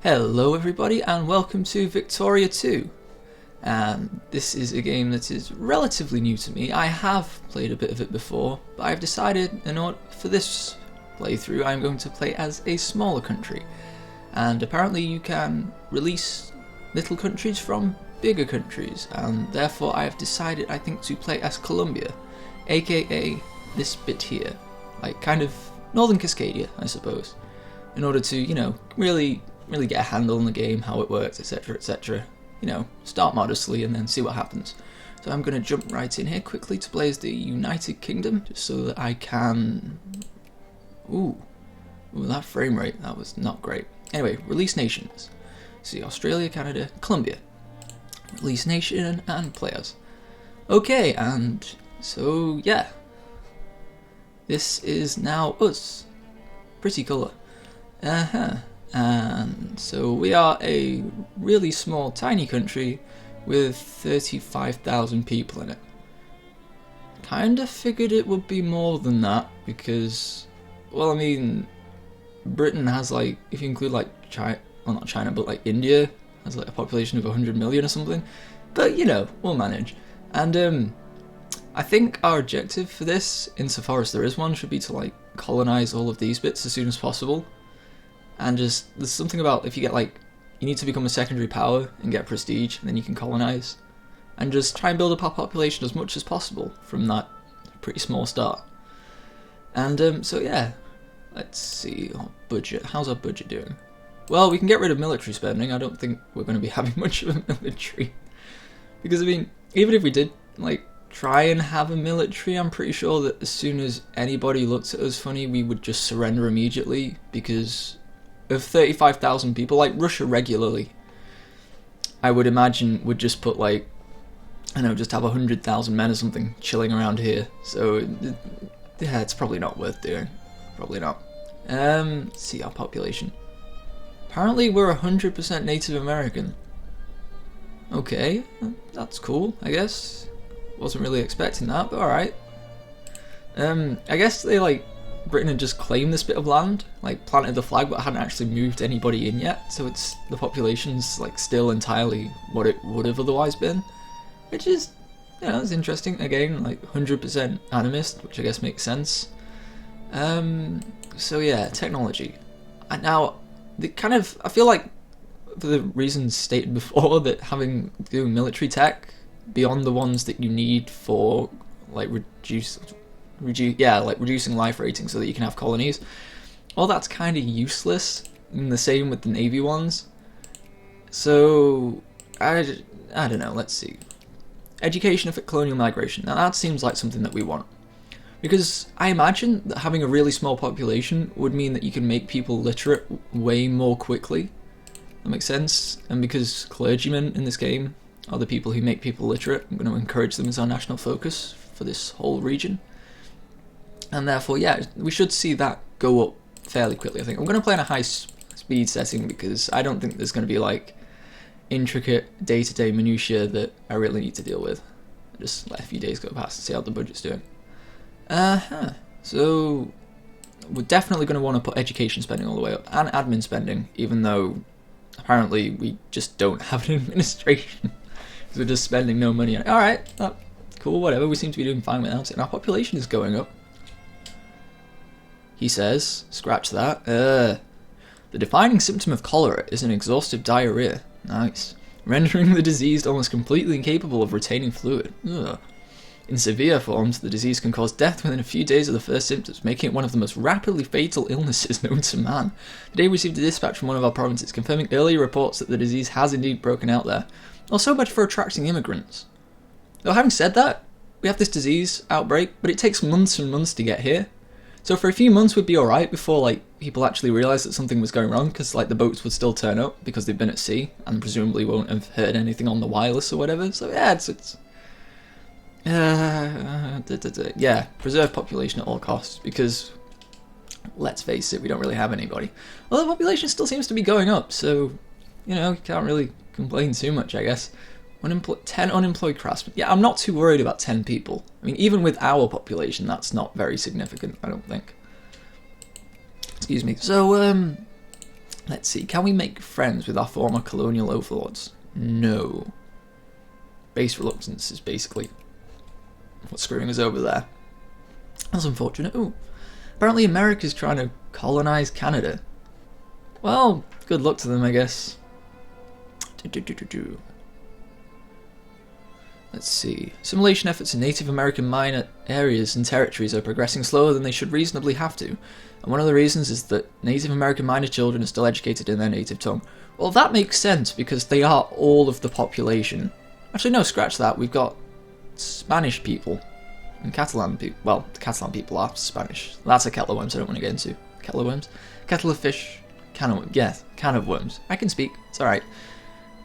Hello everybody and welcome to Victoria 2. And this is a game that is relatively new to me. I have played a bit of it before, but I've decided in order for this playthrough I'm going to play as a smaller country. And apparently you can release little countries from bigger countries, and therefore I have decided I think to play as Colombia, aka this bit here, like kind of Northern Cascadia I suppose, in order to, you know, really get a handle on the game, how it works, etc, etc. You know, start modestly and then see what happens. So I'm going to jump right in here quickly to play as the United Kingdom, just so that I can... Ooh, that frame rate, that was not great. Anyway, release nations. See, Australia, Canada, Colombia. Release nation and players. Okay, and so yeah. This is now us. Pretty colour. And so we are a really small, tiny country with 35,000 people in it. Kinda figured it would be more than that because, well, I mean, Britain has like, if you include like China, well not China, but like India has like a population of 100 million or something. But you know, we'll manage. And I think our objective for this, insofar as there is one, should be to like colonize all of these bits as soon as possible. And just, there's something about if you get like, you need to become a secondary power and get prestige, and then you can colonize. And just try and build up our population as much as possible from that pretty small start. And so yeah, let's see, our budget. How's our budget doing? Well, we can get rid of military spending. I don't think we're going to be having much of a military. Because I mean, even if we did like try and have a military, I'm pretty sure that as soon as anybody looked at us funny, we would just surrender immediately, because of 35,000 people, like Russia regularly, I would imagine would just put like, I don't know, just have 100,000 men or something chilling around here. So yeah, it's probably not worth doing. Probably not. Let's see our population. Apparently we're 100% Native American. Okay, that's cool, I guess. Wasn't really expecting that, but alright. I guess they like, Britain had just claimed this bit of land, like planted the flag, but hadn't actually moved anybody in yet, so it's, the population's like still entirely what it would have otherwise been, which is, you know, it's interesting. Again, like 100% animist, which I guess makes sense. So yeah, technology. And now, the kind of, I feel like for the reasons stated before, that doing military tech beyond the ones that you need for like reducing life rating so that you can have colonies, well, that's kind of useless, and the same with the Navy ones. So I don't know, let's see. Education for colonial migration. Now that seems like something that we want, because I imagine that having a really small population would mean that you can make people literate way more quickly. That makes sense. And because clergymen in this game are the people who make people literate, I'm going to encourage them as our national focus for this whole region. And therefore, yeah, we should see that go up fairly quickly, I think. I'm going to play in a high speed setting because I don't think there's going to be like intricate day-to-day minutiae that I really need to deal with. Just let a few days go past and see how the budget's doing. So we're definitely going to want to put education spending all the way up, and admin spending, even though apparently we just don't have an administration. Because we're just spending no money on it. Alright, cool, whatever, we seem to be doing fine without it, and our population is going up. He says, scratch that. The defining symptom of cholera is an exhaustive diarrhea. Nice. Rendering the diseased almost completely incapable of retaining fluid. Ugh. In severe forms, the disease can cause death within a few days of the first symptoms, making it one of the most rapidly fatal illnesses known to man. Today we received a dispatch from one of our provinces confirming earlier reports that the disease has indeed broken out there. Not so much for attracting immigrants. Though having said that, we have this disease outbreak, but it takes months and months to get here. So for a few months we'd be alright before like people actually realised that something was going wrong, because like the boats would still turn up because they've been at sea and presumably won't have heard anything on the wireless or whatever. So yeah, yeah, preserve population at all costs, because let's face it, we don't really have anybody. Well, the population still seems to be going up, so you know, can't really complain too much, I guess. 10 unemployed craftsmen. Yeah, I'm not too worried about 10 people. I mean, even with our population, that's not very significant, I don't think. Excuse me. So, Let's see, can we make friends with our former colonial overlords? No. Base reluctance is basically what's screwing us over there. That's unfortunate. Ooh. Apparently America's trying to colonize Canada. Well, good luck to them, I guess. Let's see. Assimilation efforts in Native American minor areas and territories are progressing slower than they should reasonably have to. And one of the reasons is that Native American minor children are still educated in their native tongue. Well, that makes sense because they are all of the population. Actually, no, scratch that. We've got Spanish people and Catalan people. Well, the Catalan people are Spanish. That's a kettle of worms I don't want to get into. Kettle of worms? Kettle of fish. Can of worms. I can speak. It's alright.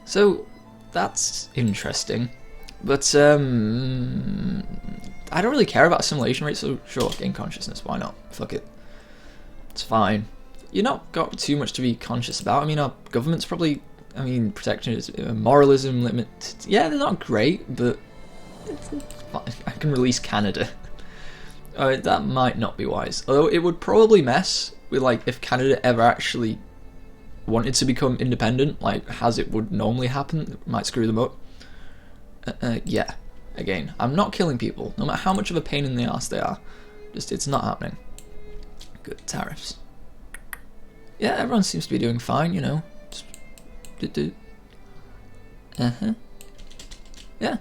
So, that's interesting. But, I don't really care about assimilation rates, so sure, gain consciousness. Why not? Fuck it. It's fine. You're not got too much to be conscious about. I mean, our government's probably, protectionism, moralism, limit. Yeah, they're not great, but it's fine. I can release Canada. That might not be wise. Although it would probably mess with, like, if Canada ever actually wanted to become independent, like, as it would normally happen, it might screw them up. Yeah. Again, I'm not killing people, no matter how much of a pain in the ass they are. Just, it's not happening. Good. Tariffs. Yeah, everyone seems to be doing fine, you know. Just, yeah.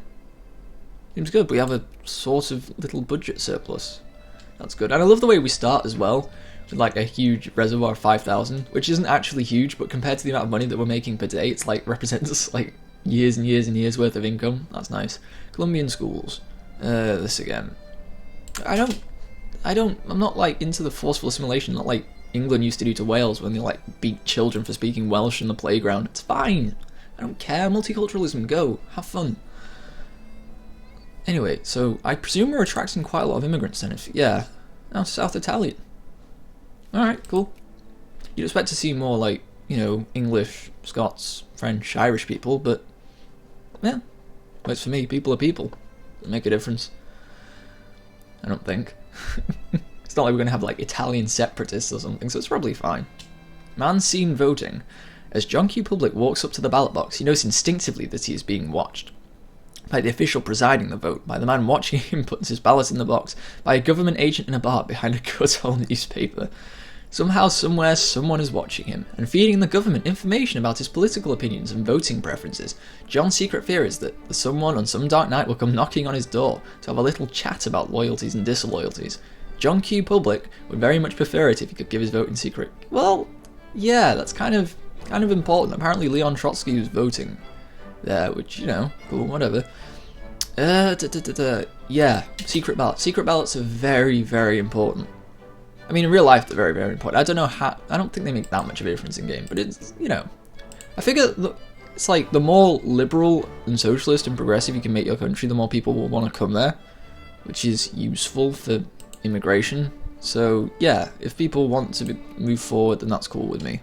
Seems good. We have a sort of little budget surplus. That's good. And I love the way we start as well, with like a huge reservoir of 5,000, which isn't actually huge, but compared to the amount of money that we're making per day, it's like represents like years and years and years worth of income. That's nice. Colombian schools. This again. I'm not like into the forceful assimilation, not like England used to do to Wales when they like beat children for speaking Welsh in the playground. It's fine. I don't care. Multiculturalism, go. Have fun. Anyway, so I presume we're attracting quite a lot of immigrants then. Yeah. Now South Italian. Alright, cool. You'd expect to see more like, you know, English, Scots, French, Irish people, but yeah. Works for me. People are people. Doesn't make a difference. I don't think. It's not like we're going to have like Italian separatists or something, so it's probably fine. Man seen voting. As John Q. Public walks up to the ballot box, he knows instinctively that he is being watched. By the official presiding the vote, by the man watching him put his ballot in the box, by a government agent in a bar behind a cut-hole newspaper. Somehow, somewhere, someone is watching him, and feeding the government information about his political opinions and voting preferences. John's secret fear is that someone on some dark night will come knocking on his door to have a little chat about loyalties and disloyalties. John Q. Public would very much prefer it if he could give his vote in secret. Well, yeah, that's kind of important. Apparently Leon Trotsky was voting there, which, you know, cool, whatever. Yeah, secret ballots. Secret ballots are very, very important. I mean, in real life, they're very, very important. I don't think they make that much of a difference in game, but it's, you know, I figure it's like the more liberal and socialist and progressive you can make your country, the more people will want to come there, which is useful for immigration. So yeah, if people want to move forward, then that's cool with me.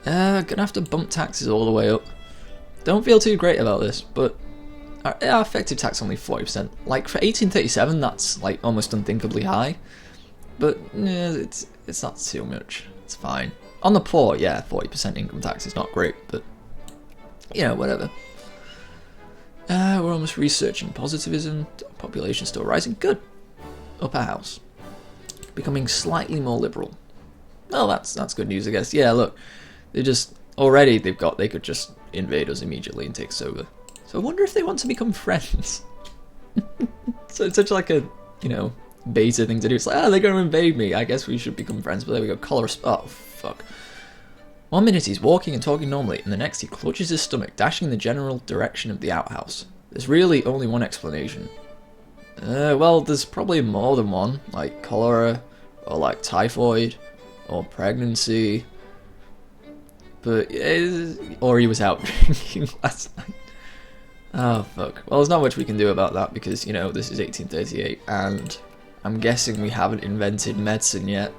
Gonna have to bump taxes all the way up. Don't feel too great about this, but our effective tax only 40%. Like for 1837, that's like almost unthinkably high. But it's not too much. It's fine. On the poor, yeah, 40% income tax is not great, but you know, whatever. We're almost researching positivism. Population still rising. Good. Upper house becoming slightly more liberal. Oh, that's good news, I guess. Yeah, look, they could just invade us immediately and take us over. So I wonder if they want to become friends. So it's such like a, you know, beta thing to do. It's like, they're going to invade me. I guess we should become friends. But there we go. Oh, fuck. 1 minute he's walking and talking normally, and the next he clutches his stomach, dashing in the general direction of the outhouse. There's really only one explanation. Well, there's probably more than one, like cholera, or like typhoid, or pregnancy. But or he was out drinking last night. Oh, fuck. Well, there's not much we can do about that because, you know, this is 1838, and I'm guessing we haven't invented medicine yet.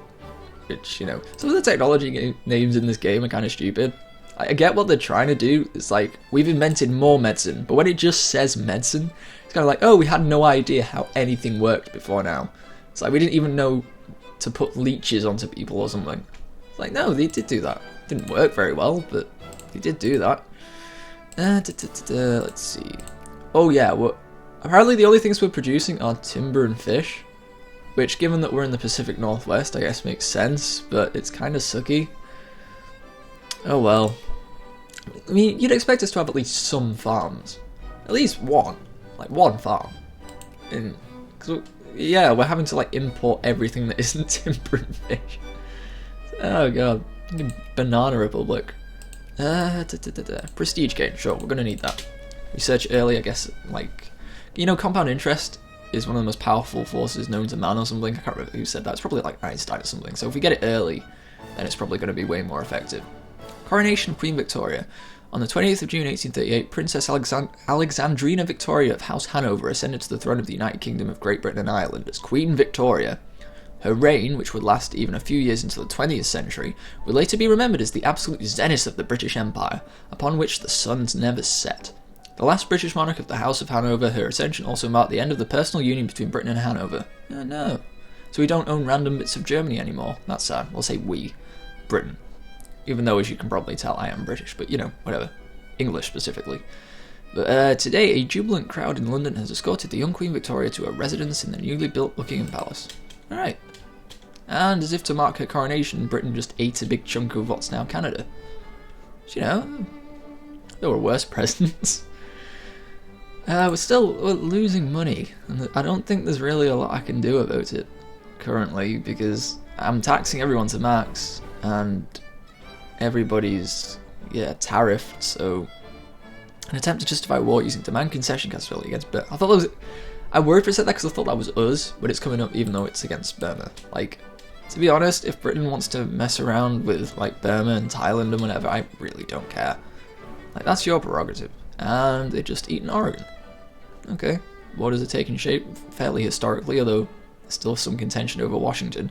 Which, you know, some of the technology names in this game are kind of stupid. I get what they're trying to do. It's like, we've invented more medicine, but when it just says medicine, it's kind of like, oh, we had no idea how anything worked before now. It's like, we didn't even know to put leeches onto people or something. It's like, no, they did do that. Didn't work very well, but they did do that. Let's see. Oh yeah, well, apparently the only things we're producing are timber and fish, which, given that we're in the Pacific Northwest, I guess makes sense, but it's kind of sucky. Oh well. I mean, you'd expect us to have at least some farms. At least one. Like, one farm. Cause yeah, we're having to, like, import everything that isn't timber and fish. Oh god. Banana Republic. Prestige gain, sure, we're gonna need that. Research early, I guess, like, you know, compound interest is one of the most powerful forces known to man or something. I can't remember who said that. It's probably like Einstein or something. So if we get it early, then it's probably going to be way more effective. Coronation of Queen Victoria. On the 20th of June 1838, Princess Alexandrina Victoria of House Hanover ascended to the throne of the United Kingdom of Great Britain and Ireland as Queen Victoria. Her reign, which would last even a few years into the 20th century, would later be remembered as the absolute zenith of the British Empire, upon which the suns never set. The last British monarch of the House of Hanover, her ascension also marked the end of the personal union between Britain and Hanover. Oh no. So we don't own random bits of Germany anymore. That's sad. We'll say we. Britain. Even though, as you can probably tell, I am British, but you know, whatever. English specifically. But today, a jubilant crowd in London has escorted the young Queen Victoria to her residence in the newly built Buckingham Palace. Alright. And as if to mark her coronation, Britain just ate a big chunk of what's now Canada. So, you know, there were worse presents. We're losing money, and I don't think there's really a lot I can do about it currently, because I'm taxing everyone to max, and everybody's, tariffed, so an attempt to justify war using demand concession capability against Burma. I worried for a second because I thought that was us, but it's coming up even though it's against Burma. Like, to be honest, if Britain wants to mess around with, like, Burma and Thailand and whatever, I really don't care. Like, that's your prerogative. And they're just eating Oregon. Okay, borders are taking shape fairly historically, although there's still some contention over Washington.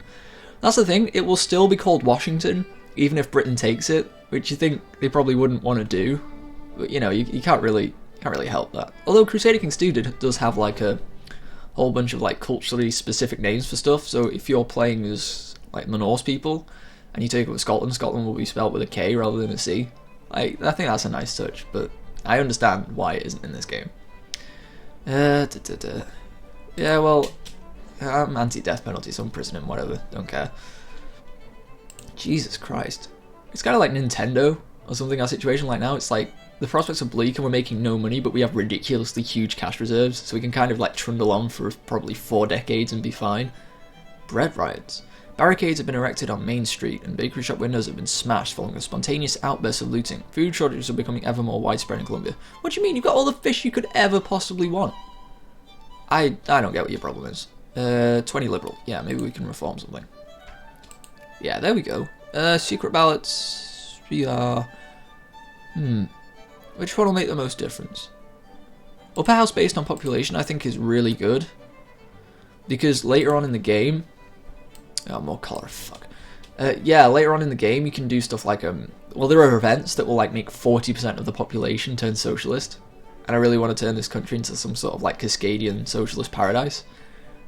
That's the thing, it will still be called Washington, even if Britain takes it, which you think they probably wouldn't want to do. But, you know, you can't really help that. Although Crusader Kings 2 does have, like, a whole bunch of, like, culturally specific names for stuff, so if you're playing as, like, the Norse people, and you take over Scotland, Scotland will be spelled with a K rather than a C. Like, I think that's a nice touch, but I understand why it isn't in this game. Yeah, well, I'm anti-death penalty, so I'm prisoning, whatever, don't care. Jesus Christ. It's kind of like Nintendo, or something, our situation like now. It's like, the prospects are bleak and we're making no money, but we have ridiculously huge cash reserves, so we can kind of like trundle on for probably 4 decades and be fine. Bread riots. Barricades have been erected on Main Street, and bakery shop windows have been smashed following a spontaneous outburst of looting. Food shortages are becoming ever more widespread in Colombia. What do you mean? You've got all the fish you could ever possibly want. I don't get what your problem is. 20 liberal. Yeah, maybe we can reform something. Yeah, there we go. Secret ballots. We are... Which one will make the most difference? Upper house based on population I think is really good. Because later on in the game... Oh, more colour, fuck. Yeah, later on in the game you can do stuff like, well, there are events that will like make 40% of the population turn socialist. And I really want to turn this country into some sort of like Cascadian socialist paradise.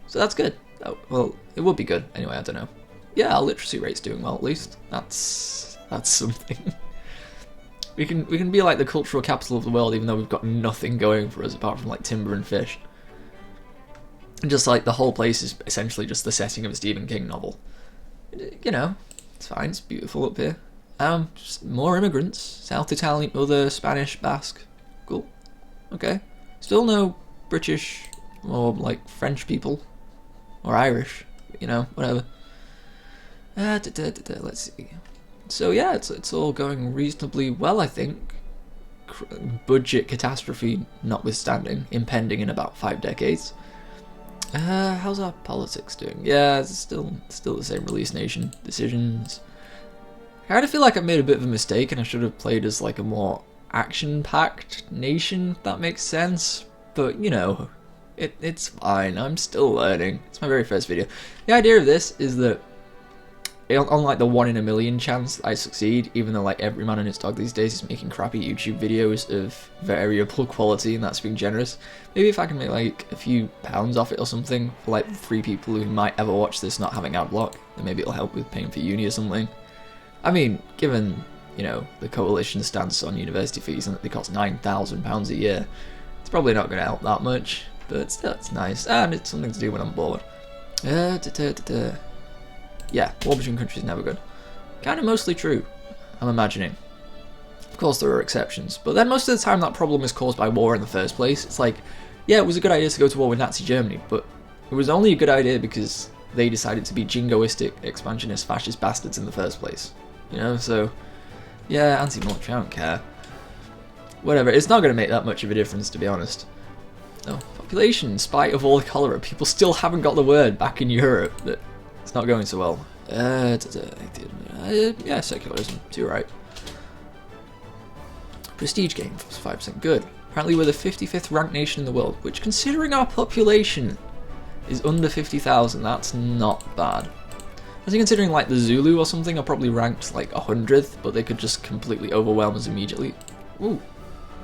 So that's good. Oh, well, it would be good. Anyway, I don't know. Yeah, our literacy rate's doing well at least. That's something. We can be like the cultural capital of the world even though we've got nothing going for us apart from like timber and fish. And just like the whole place is essentially just the setting of a Stephen King novel. You know, it's fine, it's beautiful up here. Just more immigrants. South Italian, other Spanish, Basque. Cool. Okay. Still no British or like French people. Or Irish. You know, whatever. Let's see. So yeah, it's all going reasonably well, I think. Budget catastrophe notwithstanding, impending in about 5 decades. How's our politics doing? Yeah, it's still the same release nation decisions. I kind of feel like I made a bit of a mistake and I should have played as like a more action-packed nation, if that makes sense. But, you know, it's fine. I'm still learning. It's my very first video. The idea of this is that on like the 1 in a million chance I succeed, even though like every man and his dog these days is making crappy YouTube videos of variable quality, and that's being generous. Maybe if I can make like a few pounds off it or something for like 3 people who might ever watch this not having ad block, then maybe it'll help with paying for uni or something. I mean, given, you know, the coalition's stance on university fees and that they cost £9,000 a year, it's probably not going to help that much, but still, it's nice, and it's something to do when I'm bored. Yeah, war between countries is never good. Kind of mostly true, I'm imagining. Of course, there are exceptions, but then most of the time that problem is caused by war in the first place. It's like, yeah, it was a good idea to go to war with Nazi Germany, but it was only a good idea because they decided to be jingoistic, expansionist, fascist bastards in the first place. You know, so, yeah, anti-military, I don't care. Whatever, it's not going to make that much of a difference, to be honest. No, population, in spite of all the cholera, people still haven't got the word back in Europe that it's not going so well. Yeah, secularism, too right. Prestige gain, 5% good. Apparently we're the 55th ranked nation in the world, which, considering our population is under 50,000, that's not bad. I think considering like the Zulu or something are probably ranked like 100th, but they could just completely overwhelm us immediately. Ooh,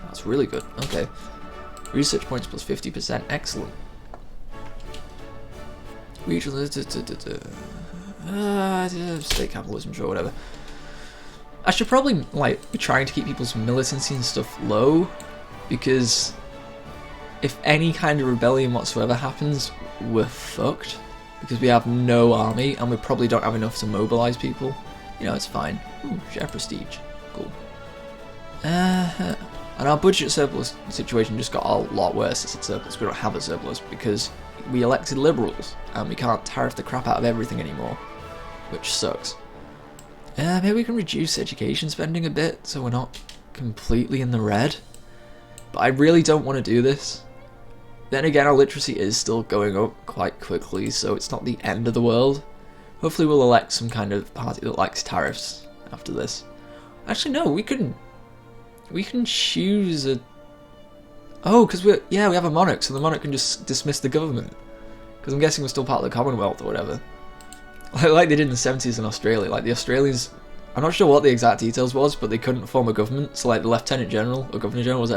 that's really good. Okay. Research points plus 50%, excellent. Regional, state capitalism, sure, whatever. I should probably like be trying to keep people's militancy and stuff low, because if any kind of rebellion whatsoever happens, we're fucked. Because we have no army, and we probably don't have enough to mobilize people. You know, it's fine. Ooh, share prestige. Cool. And our budget surplus situation just got a lot worse as a surplus. We don't have a surplus because we elected liberals, and we can't tariff the crap out of everything anymore, which sucks. Maybe we can reduce education spending a bit, so we're not completely in the red. But I really don't want to do this. Then again, our literacy is still going up quite quickly, so it's not the end of the world. Hopefully we'll elect some kind of party that likes tariffs after this. Actually, no, we can choose a... Oh, because we have a monarch, so the monarch can just dismiss the government. Because I'm guessing we're still part of the Commonwealth or whatever. Like they did in the 70s in Australia. Like the Australians, I'm not sure what the exact details was, but they couldn't form a government, so like the Lieutenant General or Governor General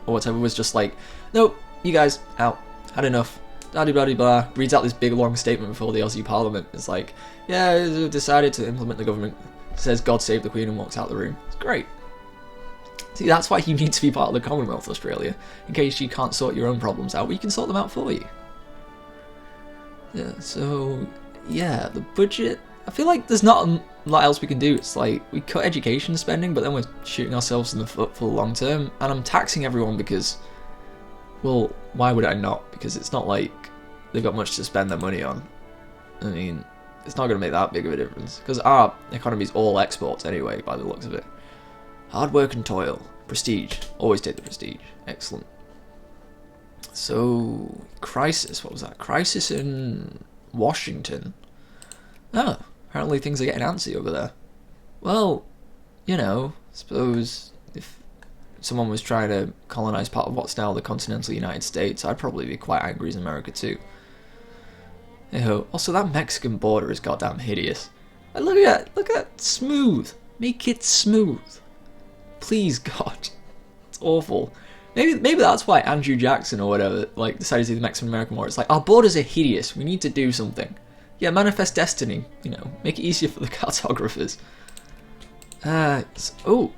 or whatever was just like, nope, you guys, out. Had enough. Blah. Reads out this big long statement before the Aussie Parliament. It's like, yeah, decided to implement the government. Says God save the Queen and walks out the room. It's great. See, that's why you need to be part of the Commonwealth, Australia. In case you can't sort your own problems out, we can sort them out for you. Yeah, so, yeah, the budget... I feel like there's not a lot else we can do. It's like, we cut education spending, but then we're shooting ourselves in the foot for the long term. And I'm taxing everyone because... Well, why would I not? Because it's not like they've got much to spend their money on. I mean, it's not going to make that big of a difference. Because our economy's all exports anyway, by the looks of it. Hard work and toil. Prestige. Always take the prestige. Excellent. So, crisis. What was that? Crisis in Washington. Oh, apparently things are getting antsy over there. Well, you know, suppose if someone was trying to colonize part of what's now the continental United States, I'd probably be quite angry as America too. Hey-ho. Also, that Mexican border is goddamn hideous. Look at that. Smooth. Make it smooth. Please, God. It's awful. Maybe that's why Andrew Jackson or whatever like decided to do the Mexican-American War. It's like, our borders are hideous. We need to do something. Yeah, manifest destiny. You know, make it easier for the cartographers. Oh.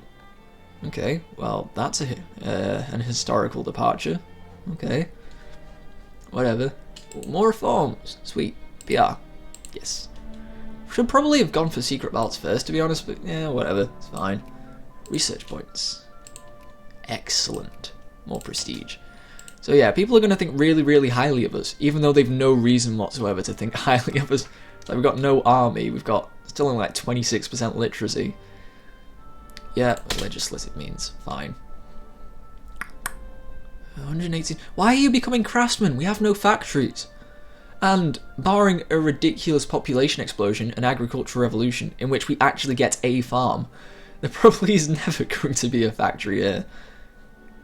Okay, well, that's an historical departure. Okay. Whatever. More reforms. Sweet. PR. Yes. Should probably have gone for secret ballots first, to be honest, but yeah, whatever. It's fine. Research points. Excellent. More prestige. So yeah, people are going to think really, really highly of us, even though they've no reason whatsoever to think highly of us. Like, we've got no army, we've got still only like 26% literacy. Yeah, legislative means fine. 118. Why are you becoming craftsmen? We have no factories. And barring a ridiculous population explosion and agricultural revolution in which we actually get a farm, there probably is never going to be a factory here.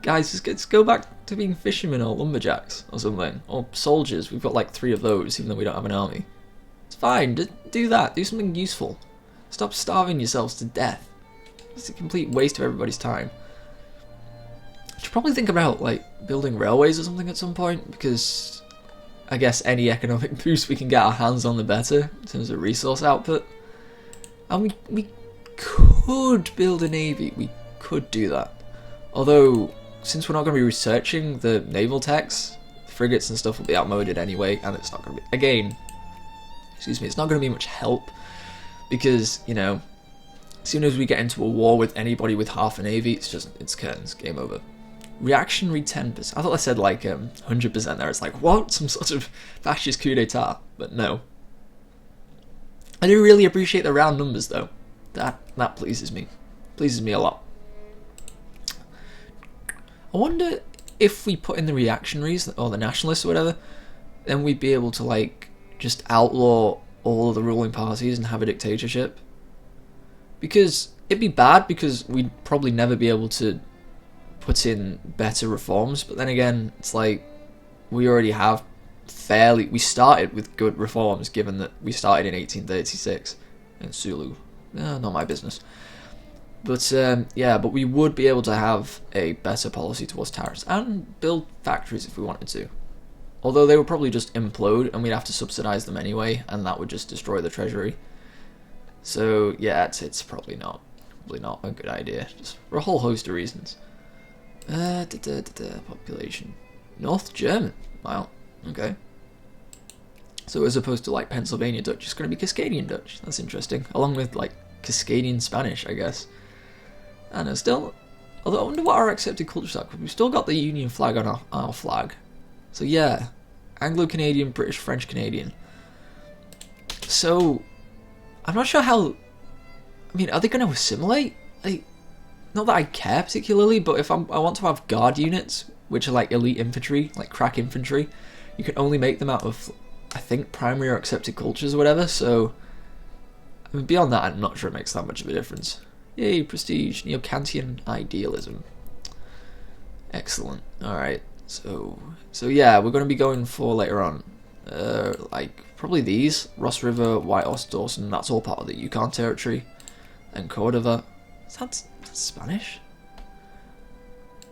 Guys, let's go back to being fishermen or lumberjacks or something. Or soldiers. We've got like 3 of those, even though we don't have an army. It's fine. Do that. Do something useful. Stop starving yourselves to death. It's a complete waste of everybody's time. I should probably think about like building railways or something at some point, because I guess any economic boost we can get our hands on, the better in terms of resource output. And we could build a navy. We could do that. Although, since we're not going to be researching the naval techs, frigates and stuff will be outmoded anyway, and it's not going to be, again, excuse me, it's not going to be much help, because, you know, as soon as we get into a war with anybody with half a navy, it's curtains, game over. Reactionary 10%. I thought I said like 100% there. It's like, what? Some sort of fascist coup d'etat. But no. I do really appreciate the round numbers though. That pleases me. Pleases me a lot. I wonder if we put in the reactionaries or the nationalists or whatever, then we'd be able to like just outlaw all of the ruling parties and have a dictatorship. Because it'd be bad because we'd probably never be able to put in better reforms, but then again, it's like we already have we started with good reforms given that we started in 1836 in Sulu. Not my business. But yeah, but we would be able to have a better policy towards tariffs and build factories if we wanted to. Although they would probably just implode and we'd have to subsidize them anyway, and that would just destroy the treasury. So yeah, it's probably not a good idea, just for a whole host of reasons. Population. North German. Wow. Okay. So as opposed to like Pennsylvania Dutch, it's going to be Cascadian Dutch. That's interesting. Along with like Cascadian Spanish, I guess. I know, still. Although I wonder what our accepted cultures are, because we've still got the Union flag on our flag. So yeah, Anglo-Canadian, British, French, Canadian. So I'm not sure how. I mean, are they going to assimilate? Like, not that I care particularly, but if I want to have guard units, which are like elite infantry, like crack infantry, you can only make them out of, I think, primary or accepted cultures or whatever. So I mean, beyond that, I'm not sure it makes that much of a difference. Yay, prestige, Neo-Kantian idealism. Excellent. All right. So yeah, we're going to be going for later on, like probably these Ross River, White Ostdorsen. That's all part of the Yukon territory, and Cordova. That's Spanish.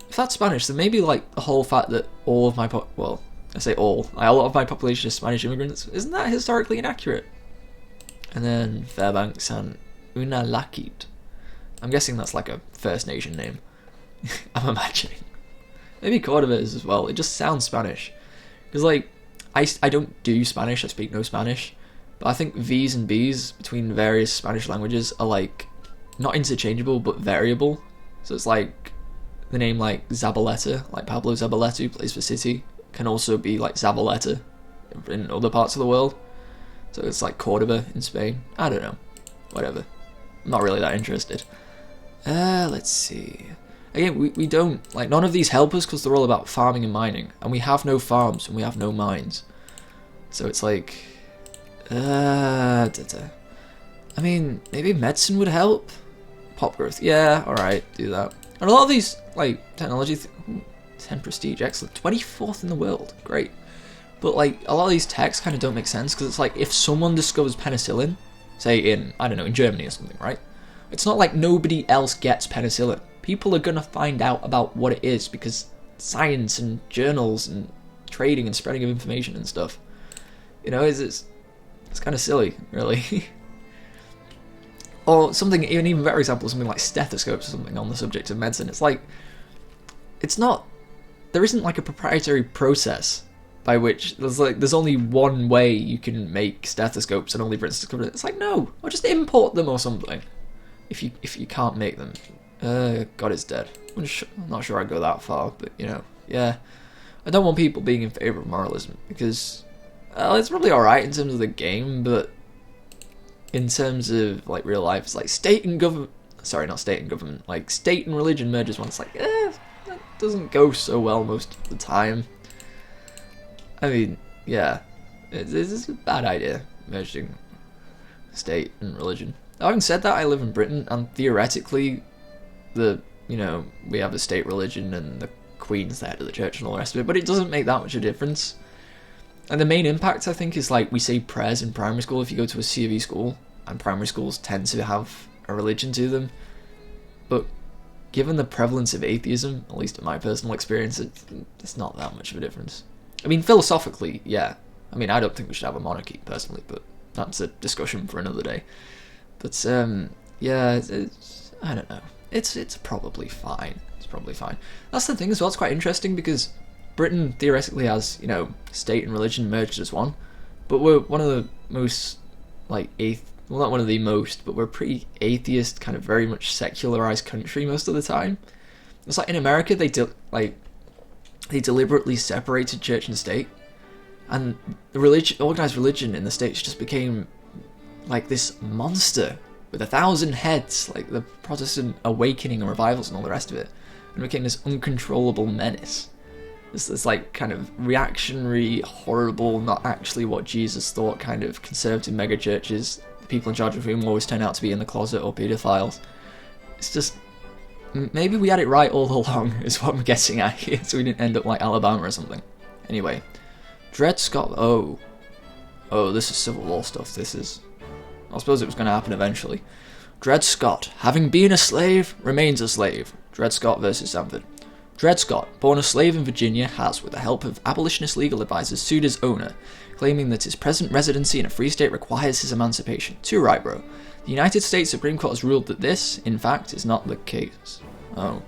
If that's Spanish, then maybe like the whole fact that all of my well, I say all, a lot of my population is Spanish immigrants. Isn't that historically inaccurate? And then Fairbanks and Unalakit. I'm guessing that's like a First Nation name. I'm imagining. Maybe Cordova is as well. It just sounds Spanish. Because like, I don't do Spanish, I speak no Spanish. But I think V's and B's between various Spanish languages are like, not interchangeable, but variable. So it's like, the name like Zabaleta, like Pablo Zabaleta who plays for City, can also be like Zabaleta in other parts of the world. So it's like Cordova in Spain. I don't know. Whatever. I'm not really that interested. Let's see. Again, we don't, like, none of these help us because they're all about farming and mining. And we have no farms and we have no mines. So it's like, I mean, maybe medicine would help? Pop growth, yeah, alright, do that. And a lot of these, like, technology, 10 prestige, excellent. 24th in the world, great. But, like, a lot of these techs kind of don't make sense because it's like, if someone discovers penicillin, say in, I don't know, in Germany or something, right? It's not like nobody else gets penicillin. People are going to find out about what it is because science and journals and trading and spreading of information and stuff. You know, it's kind of silly, really. Or something, an even better example, something like stethoscopes or something on the subject of medicine. It's like, it's not, there isn't like a proprietary process by which there's only one way you can make stethoscopes and only Brits discovered it. It's like, no, or just import them or something. If you can't make them. God is dead. I'm not sure I'd go that far, but you know, yeah. I don't want people being in favour of moralism because it's probably alright in terms of the game, but in terms of like real life, it's like state and government. Sorry, not state and government. Like state and religion merges once. Like, that doesn't go so well most of the time. I mean, yeah, it's a bad idea merging state and religion. Having said that, I live in Britain, and theoretically, we have a state religion and the Queen's the head of the church and all the rest of it, but it doesn't make that much of a difference. And the main impact, I think, is like we say prayers in primary school if you go to a C of E school, and primary schools tend to have a religion to them. But given the prevalence of atheism, at least in my personal experience, it's not that much of a difference. I mean, philosophically, yeah. I mean, I don't think we should have a monarchy, personally, but that's a discussion for another day. But, Yeah, I don't know. It's probably fine. It's probably fine. That's the thing as well. It's quite interesting because Britain theoretically has, you know, state and religion merged as one, but we're one of the most like well, not one of the most, but we're a pretty atheist, kind of very much secularized country most of the time. It's like in America they deliberately separated church and state, and the organized religion in the States just became like this monster with 1,000 heads, like the Protestant awakening and revivals and all the rest of it, and became this uncontrollable menace. This like kind of reactionary, horrible, not actually what Jesus thought, kind of conservative mega churches, the people in charge of whom always turn out to be in the closet or paedophiles. It's just, maybe we had it right all along, is what I'm guessing at here, so we didn't end up like Alabama or something. Anyway, Dred Scott, oh, this is Civil War stuff, this is... I suppose it was going to happen eventually. Dred Scott, having been a slave, remains a slave. Dred Scott versus Sanford. Dred Scott, born a slave in Virginia, has, with the help of abolitionist legal advisors, sued his owner, claiming that his present residency in a free state requires his emancipation. Too right, bro. The United States Supreme Court has ruled that this, in fact, is not the case. Oh.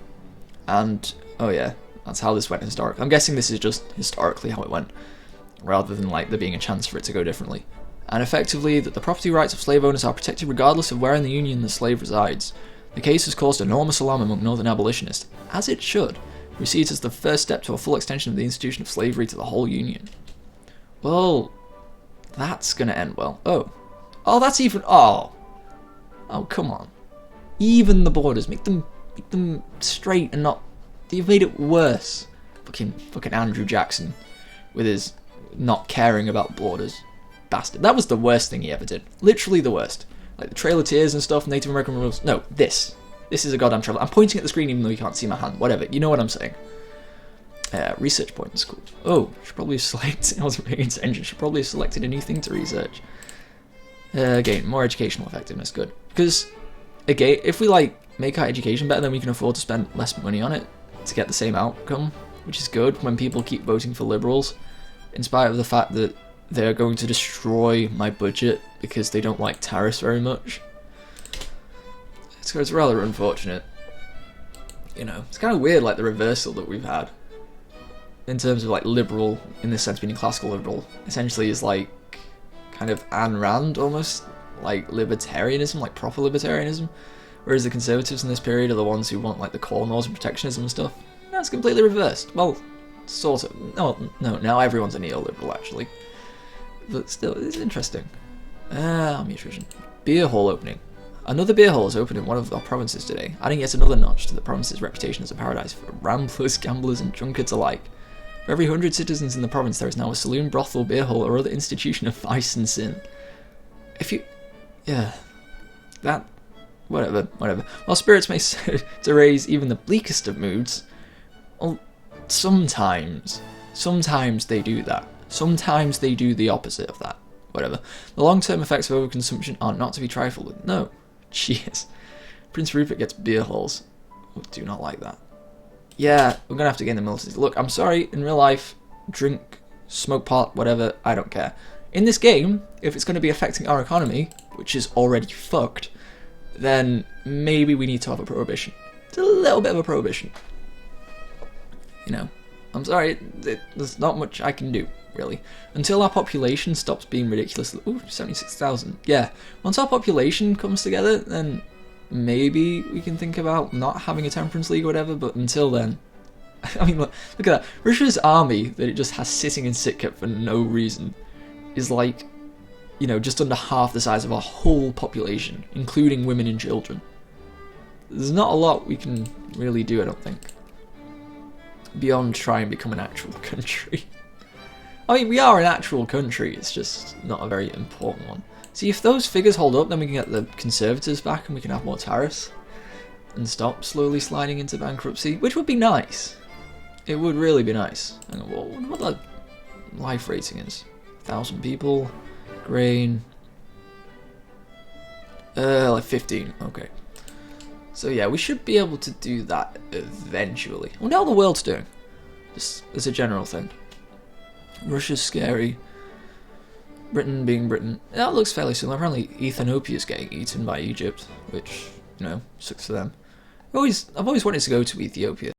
And, oh yeah, that's how this went historically. I'm guessing this is just historically how it went, rather than like there being a chance for it to go differently. And effectively, that the property rights of slave owners are protected regardless of where in the Union the slave resides. The case has caused enormous alarm among Northern abolitionists, as it should. We see it as the first step to a full extension of the institution of slavery to the whole Union. Well, that's gonna end well. Oh, that's even... Oh, come on. Even the borders, make them straight and not... You've made it worse. Fucking Andrew Jackson with his not caring about borders. Bastard. That was the worst thing he ever did. Literally the worst. Like the Trail of Tears and stuff, Native American rules. No, this. This is a goddamn trouble. I'm pointing at the screen even though you can't see my hand. Whatever. You know what I'm saying. Research point in school. Oh, should probably select... I wasn't paying attention. Should probably have selected a new thing to research. Again, more educational effectiveness. Good. Because, again, if we, like, make our education better, then we can afford to spend less money on it to get the same outcome, which is good when people keep voting for Liberals, in spite of the fact that they're going to destroy my budget because they don't like tariffs very much. It's rather unfortunate. You know, it's kind of weird, like, the reversal that we've had. In terms of, like, liberal, in this sense, meaning classical liberal, essentially is, like, kind of Ayn Rand, almost. Like, libertarianism, like, proper libertarianism. Whereas the conservatives in this period are the ones who want, like, the core laws and protectionism and stuff. No, it's completely reversed. Well, sort of. No, now everyone's a neoliberal, actually. But still, it's interesting. Nutrition. Beer hall opening. Another beer hall has opened in one of our provinces today, adding yet another notch to the province's reputation as a paradise for ramblers, gamblers, and drunkards alike. For every 100 citizens in the province, there is now a saloon, brothel, beer hall, or other institution of vice and sin. Whatever. While spirits may serve to raise even the bleakest of moods, well, sometimes they do that. Sometimes they do the opposite of that. Whatever. The long-term effects of overconsumption are not to be trifled with. No. Cheers. Prince Rupert gets beer halls. I do not like that. Yeah, we're going to have to get in the military. Look, I'm sorry, in real life, drink, smoke pot, whatever, I don't care. In this game, if it's going to be affecting our economy, which is already fucked, then maybe we need to have a prohibition. It's a little bit of a prohibition. You know, I'm sorry, there's not much I can do, really. Until our population stops being ridiculous. Ooh, 76,000. Yeah, once our population comes together, then maybe we can think about not having a temperance league or whatever, but until then... I mean, look at that. Russia's army that it just has sitting in Sitka for no reason is like, you know, just under half the size of our whole population, including women and children. There's not a lot we can really do, I don't think, beyond try and become an actual country. I mean, we are an actual country, it's just not a very important one. See, if those figures hold up, then we can get the Conservatives back and we can have more tariffs and stop slowly sliding into bankruptcy, which would be nice. It would really be nice. Hang on, what the life rating is? 1,000 people, grain, like 15, okay. So yeah, we should be able to do that eventually. I wonder how the world's doing, just as a general thing. Russia's scary. Britain being Britain, that looks fairly similar. Apparently Ethiopia is getting eaten by Egypt, which, sucks for them. I've always wanted to go to Ethiopia.